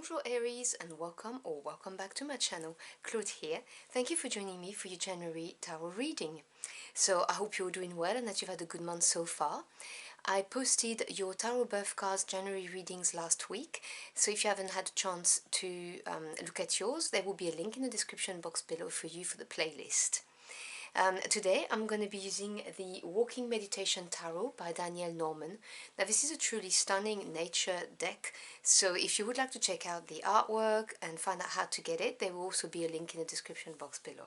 Bonjour Aries and welcome back to my channel. Claude here. Thank you for joining me for your January tarot reading. So I hope you're doing well and that you've had a good month so far. I posted your tarot birth cards January readings last week, so if you haven't had a chance to look at yours, there will be a link in the description box below for you for the playlist. Today I'm going to be using the Walking Meditation Tarot by Dani'el. Now this is a truly stunning nature deck, so if you would like to check out the artwork and find out how to get it, there will also be a link in the description box below.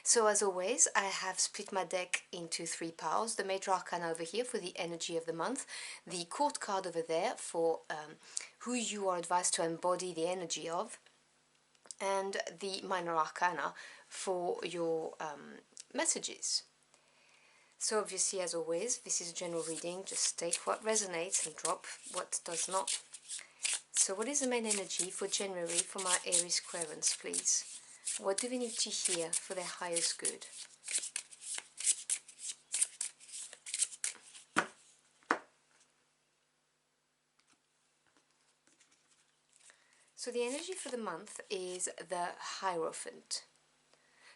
So as always, I have split my deck into three piles: the major arcana over here for the energy of the month, the court card over there for who you are advised to embody the energy of, and the minor arcana for your messages. So obviously, as always, this is a general reading. Just take what resonates and drop what does not. So what is the main energy for January for my Aries Aquarians, please? What do we need to hear for their highest good? So the energy for the month is the Hierophant.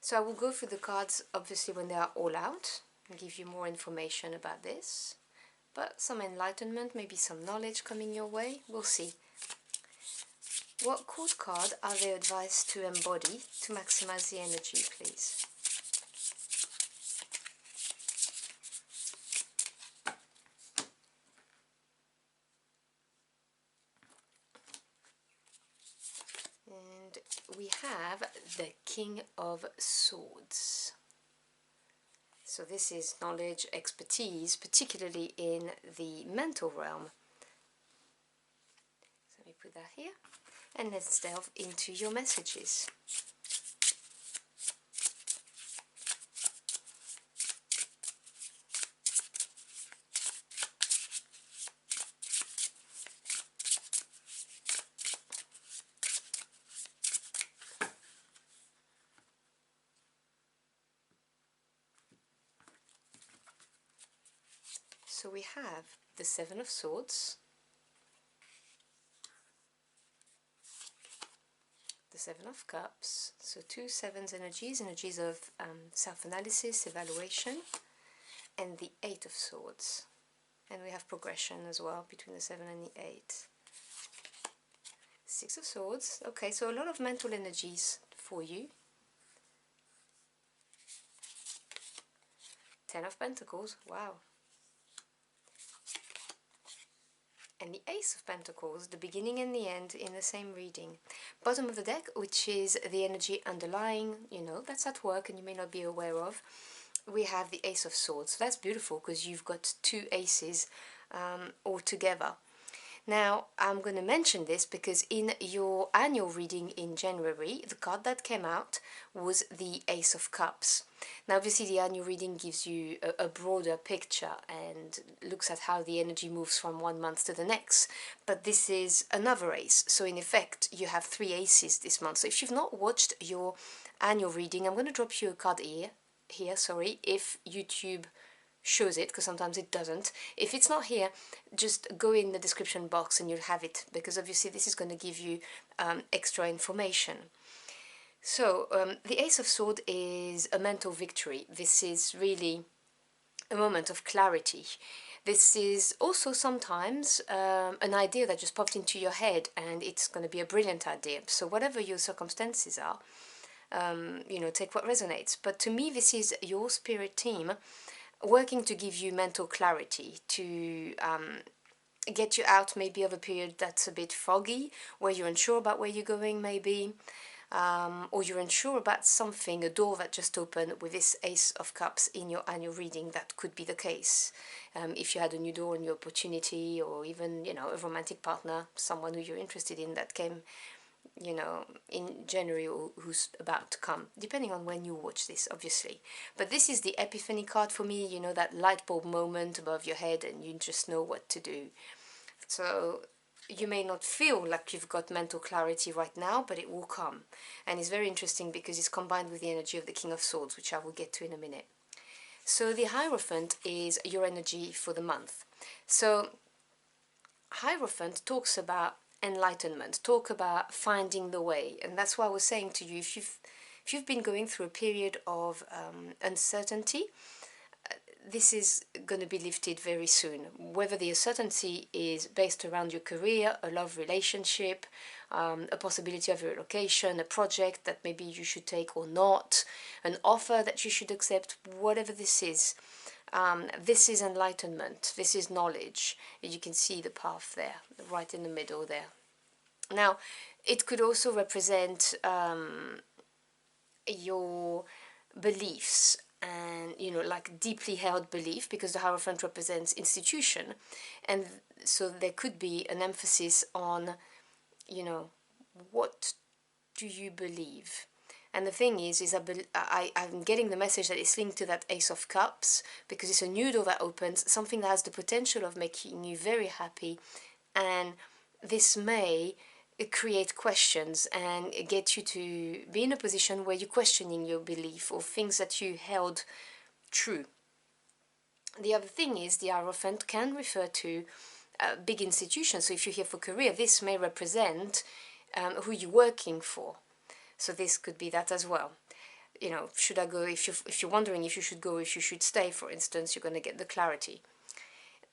So I will go through the cards obviously when they are all out and give you more information about this. But some enlightenment, maybe some knowledge coming your way, we'll see. What court card are they advised to embody to maximize the energy, please? And we have the King of Swords. So this is knowledge, expertise, particularly in the mental realm. So let me put that here. And let's delve into your messages. So we have the Seven of Swords, the Seven of Cups, so two sevens energies of self-analysis, evaluation, and the Eight of Swords. And we have progression as well between the 7 and the 8. Six of Swords, okay, so a lot of mental energies for you. 10 of Pentacles, wow. And the Ace of Pentacles, the beginning and the end in the same reading. Bottom of the deck, which is the energy underlying, that's at work and you may not be aware of. We have the Ace of Swords. So that's beautiful because you've got two aces all together. Now, I'm going to mention this because in your annual reading in January, the card that came out was the Ace of Cups. Now, obviously, the annual reading gives you a broader picture and looks at how the energy moves from one month to the next. But this is another ace. So, in effect, you have three aces this month. So, if you've not watched your annual reading, I'm going to drop you a card here, if YouTube shows it, because sometimes it doesn't. If it's not here, just go in the description box and you'll have it, because obviously this is going to give you extra information. So the Ace of Swords is a mental victory. This is really a moment of clarity. This is also sometimes an idea that just popped into your head and it's going to be a brilliant idea. So whatever your circumstances are, take what resonates. But to me, this is your spirit team working to give you mental clarity, to get you out maybe of a period that's a bit foggy, where you're unsure about where you're going maybe, or you're unsure about something, a door that just opened with this Ace of Cups in your annual reading. That could be the case. If you had a new door, a new opportunity, or even, a romantic partner, someone who you're interested in that came in January or who's about to come, depending on when you watch this, obviously. But this is the epiphany card for me, that light bulb moment above your head and you just know what to do. So you may not feel like you've got mental clarity right now, but it will come. And it's very interesting because it's combined with the energy of the King of Swords, which I will get to in a minute. So the Hierophant is your energy for the month. So Hierophant talks about enlightenment, talk about finding the way. And that's why I was saying to you, if you've been going through a period of uncertainty, this is going to be lifted very soon. Whether the uncertainty is based around your career, a love relationship, a possibility of a relocation, a project that maybe you should take or not, an offer that you should accept, whatever this is enlightenment, this is knowledge. You can see the path there, right in the middle there. Now, it could also represent your beliefs, and like deeply held belief, because the Hierophant represents institution, and so there could be an emphasis on what do you believe. And the thing is I'm getting the message that it's linked to that Ace of Cups, because it's a new door that opens, something that has the potential of making you very happy, and this may create questions and get you to be in a position where you're questioning your belief or things that you held true. The other thing is the Hierophant can refer to big institutions. So if you're here for career, this may represent who you're working for. So this could be that as well. Should I go? If you're wondering if you should go, if you should stay, for instance, you're going to get the clarity.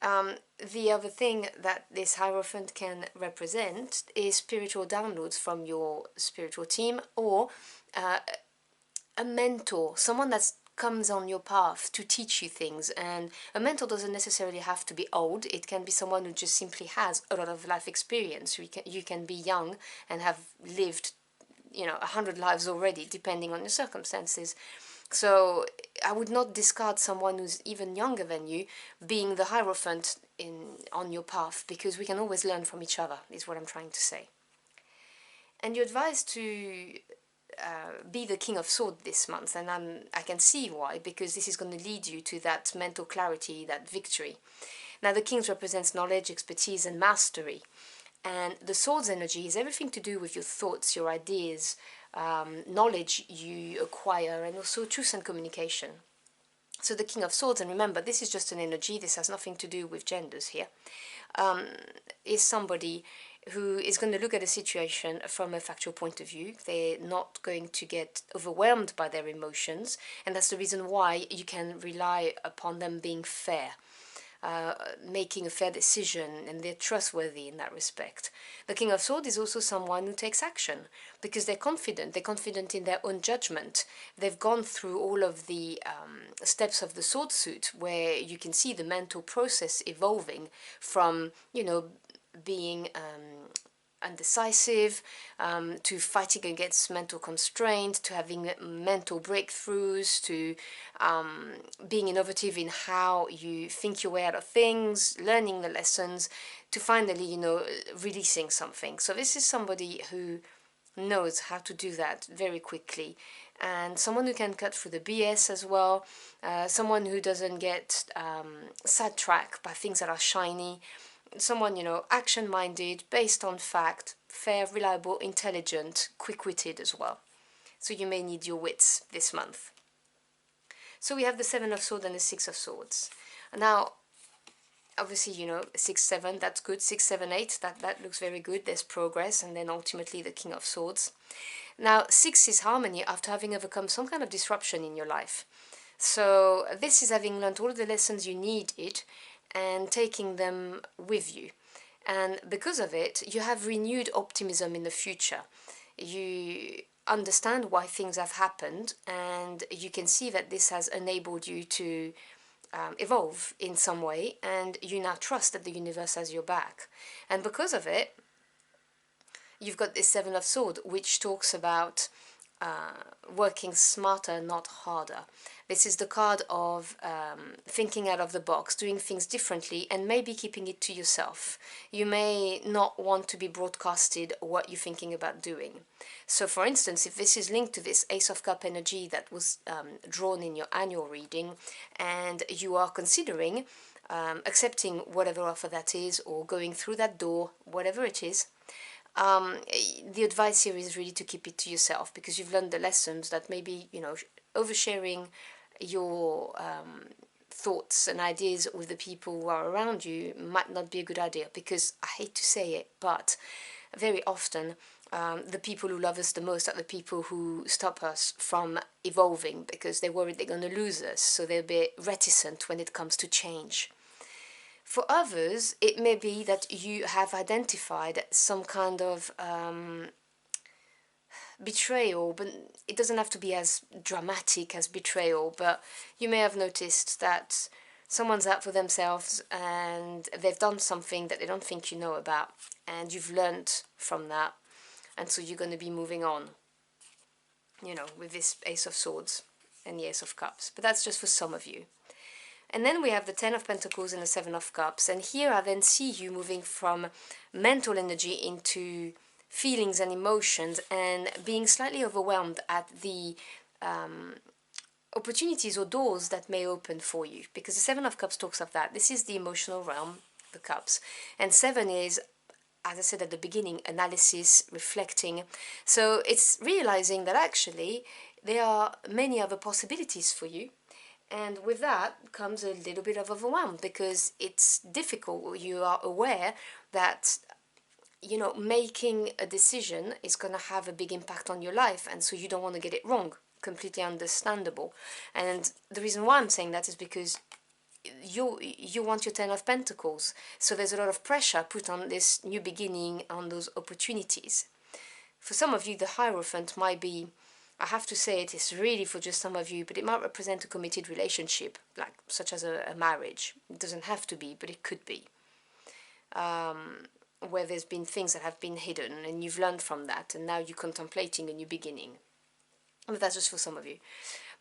The other thing that this Hierophant can represent is spiritual downloads from your spiritual team, or a mentor, someone that comes on your path to teach you things. And a mentor doesn't necessarily have to be old. It can be someone who just simply has a lot of life experience. You can be young and have lived 100 lives already, depending on your circumstances. So I would not discard someone who's even younger than you being the Hierophant on your path, because we can always learn from each other, is what I'm trying to say. And you're advised to be the King of Swords this month, and I can see why, because this is going to lead you to that mental clarity, that victory. Now, the Kings represents knowledge, expertise, and mastery. And the Swords energy is everything to do with your thoughts, your ideas, knowledge you acquire, and also truth and communication. So the King of Swords, and remember, this is just an energy, this has nothing to do with genders here, is somebody who is going to look at a situation from a factual point of view. They're not going to get overwhelmed by their emotions, and that's the reason why you can rely upon them being fair. Making a fair decision, and they're trustworthy in that respect. The King of Swords is also someone who takes action because they're confident in their own judgment. They've gone through all of the steps of the sword suit, where you can see the mental process evolving from, being undecisive, to fighting against mental constraint, to having mental breakthroughs, to being innovative in how you think your way out of things, learning the lessons, to finally, releasing something. So this is somebody who knows how to do that very quickly, and someone who can cut through the BS as well, someone who doesn't get sidetracked by things that are shiny, someone, action-minded, based on fact, fair, reliable, intelligent, quick-witted as well. So you may need your wits this month. So we have the Seven of Swords and the Six of Swords. Now, obviously, 6, 7, that's good. 6, 7, 8, that looks very good. There's progress, and then ultimately the King of Swords. Now, 6 is harmony after having overcome some kind of disruption in your life. So this is having learned all the lessons you needed and taking them with you. And because of it, you have renewed optimism in the future. You understand why things have happened, and you can see that this has enabled you to evolve in some way, and you now trust that the universe has your back. And because of it, you've got this Seven of Swords, which talks about working smarter, not harder. This is the card of thinking out of the box, doing things differently, and maybe keeping it to yourself. You may not want to be broadcasted what you're thinking about doing. So, for instance, if this is linked to this Ace of Cup energy that was drawn in your annual reading, and you are considering accepting whatever offer that is, or going through that door, whatever it is, the advice here is really to keep it to yourself, because you've learned the lessons that maybe, oversharing your thoughts and ideas with the people who are around you might not be a good idea, because I hate to say it, but very often the people who love us the most are the people who stop us from evolving, because they're worried they're going to lose us, so they'll be reticent when it comes to change. For others, it may be that you have identified some kind of betrayal, but it doesn't have to be as dramatic as betrayal, but you may have noticed that someone's out for themselves and they've done something that they don't think you know about, and you've learned from that, and so you're going to be moving on, you know, with this Ace of Swords and the Ace of Cups. But that's just for some of you. And then we have the Ten of Pentacles and the Seven of Cups, and here I then see you moving from mental energy into feelings and emotions, and being slightly overwhelmed at the opportunities or doors that may open for you, because the Seven of Cups talks of that. This is the emotional realm, the cups, and seven is, as I said at the beginning, analysis, reflecting. So it's realizing that actually there are many other possibilities for you, and with that comes a little bit of overwhelm, because it's difficult. You are aware that, you know, making a decision is going to have a big impact on your life, and so you don't want to get it wrong. Completely understandable. And the reason why I'm saying that is because you want your Ten of Pentacles, so there's a lot of pressure put on this new beginning, on those opportunities. For some of you, the Hierophant might be, I have to say it is really for just some of you, but it might represent a committed relationship, like such as a marriage. It doesn't have to be, but it could be. Where there's been things that have been hidden, and you've learned from that, and now you're contemplating a new beginning. But that's just for some of you.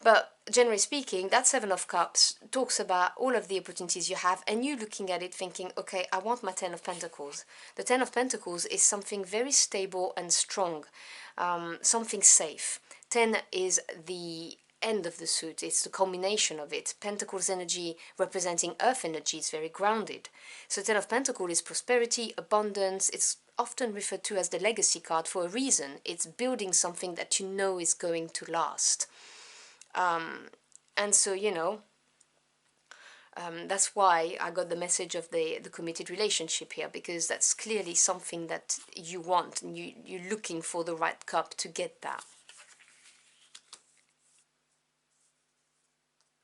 But generally speaking, that Seven of Cups talks about all of the opportunities you have, and you looking at it thinking, okay, I want my Ten of Pentacles. The Ten of Pentacles is something very stable and strong, something safe. 10 is the end of the suit, it's the culmination of it. Pentacles energy representing earth energy is very grounded. So Ten of Pentacles is prosperity, abundance. It's often referred to as the legacy card for a reason. It's building something that you know is going to last. And so, you know, that's why I got the message of the committed relationship here, because that's clearly something that you want, and you're looking for the right cup to get that.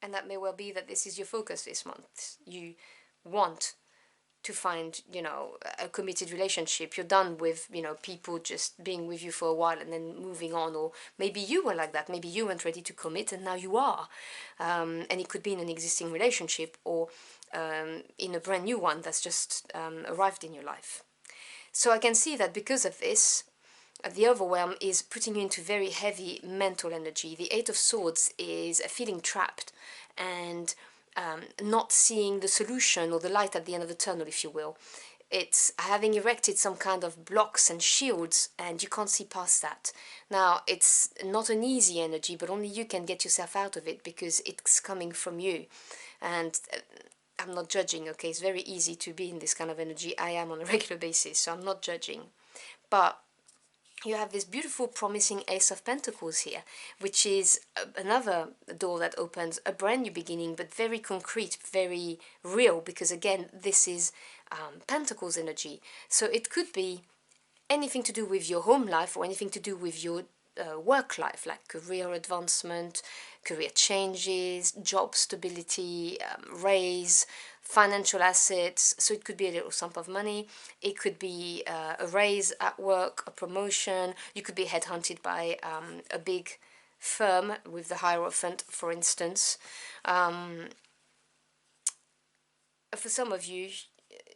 And that may well be that this is your focus this month. You want to find, you know, a committed relationship. You're done with, you know, people just being with you for a while and then moving on. Or maybe you were like that. Maybe you weren't ready to commit and now you are. And it could be in an existing relationship, or in a brand new one that's just arrived in your life. So I can see that because of this, the overwhelm is putting you into very heavy mental energy. The Eight of Swords is feeling trapped and not seeing the solution or the light at the end of the tunnel, if you will. It's having erected some kind of blocks and shields, and you can't see past that. Now, it's not an easy energy, but only you can get yourself out of it, because it's coming from you. And I'm not judging, okay? It's very easy to be in this kind of energy. I am on a regular basis, so I'm not judging. But you have this beautiful, promising Ace of Pentacles here, which is another door that opens a brand new beginning, but very concrete, very real, because again, this is Pentacles energy. So it could be anything to do with your home life, or anything to do with your work life, like career advancement, career changes, job stability, raise, financial assets. So it could be a little sum of money, it could be a raise at work, a promotion. You could be headhunted by a big firm with the Hierophant, for instance. For some of you,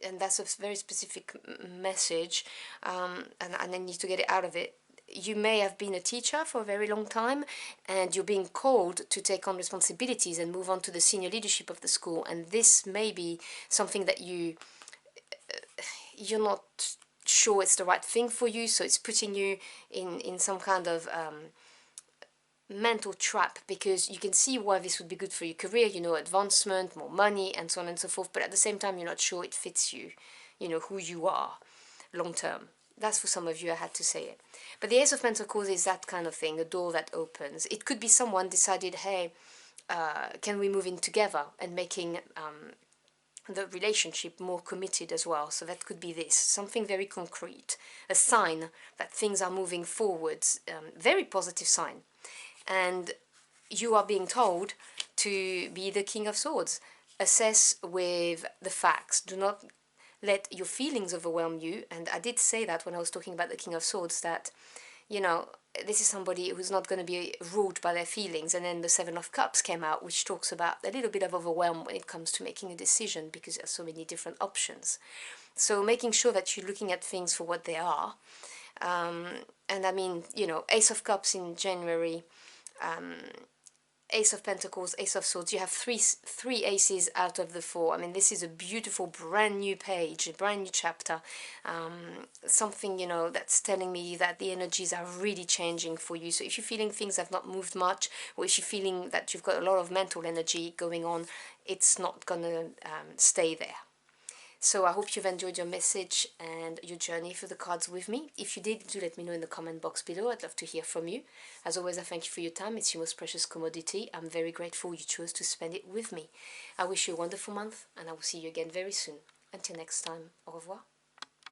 and that's a very specific message, and I need to get it out of it. You may have been a teacher for a very long time, and you're being called to take on responsibilities and move on to the senior leadership of the school, and this may be something that you're not sure it's the right thing for you, so it's putting you in some kind of mental trap, because you can see why this would be good for your career, you know, advancement, more money, and so on and so forth, but at the same time you're not sure it fits you, you know, who you are long term. That's for some of you, I had to say it. But the Ace of Pentacles is that kind of thing, a door that opens. It could be someone decided, hey, can we move in together, and making the relationship more committed as well. So that could be this, something very concrete, a sign that things are moving forwards, very positive sign. And you are being told to be the King of Swords. Assess with the facts. Do not let your feelings overwhelm you. And I did say that when I was talking about the King of Swords, that, you know, this is somebody who's not going to be ruled by their feelings. And then the Seven of Cups came out, which talks about a little bit of overwhelm when it comes to making a decision, because there are so many different options. So making sure that you're looking at things for what they are. And I mean, you know, Ace of Cups in January, Ace of Pentacles, Ace of Swords. You have three aces out of the four. I mean, this is a beautiful brand new page, a brand new chapter. Something, you know, that's telling me that the energies are really changing for you. So if you're feeling things have not moved much, or if you're feeling that you've got a lot of mental energy going on, it's not gonna stay there. So I hope you've enjoyed your message and your journey through the cards with me. If you did, do let me know in the comment box below. I'd love to hear from you. As always, I thank you for your time. It's your most precious commodity. I'm very grateful you chose to spend it with me. I wish you a wonderful month, and I will see you again very soon. Until next time, au revoir.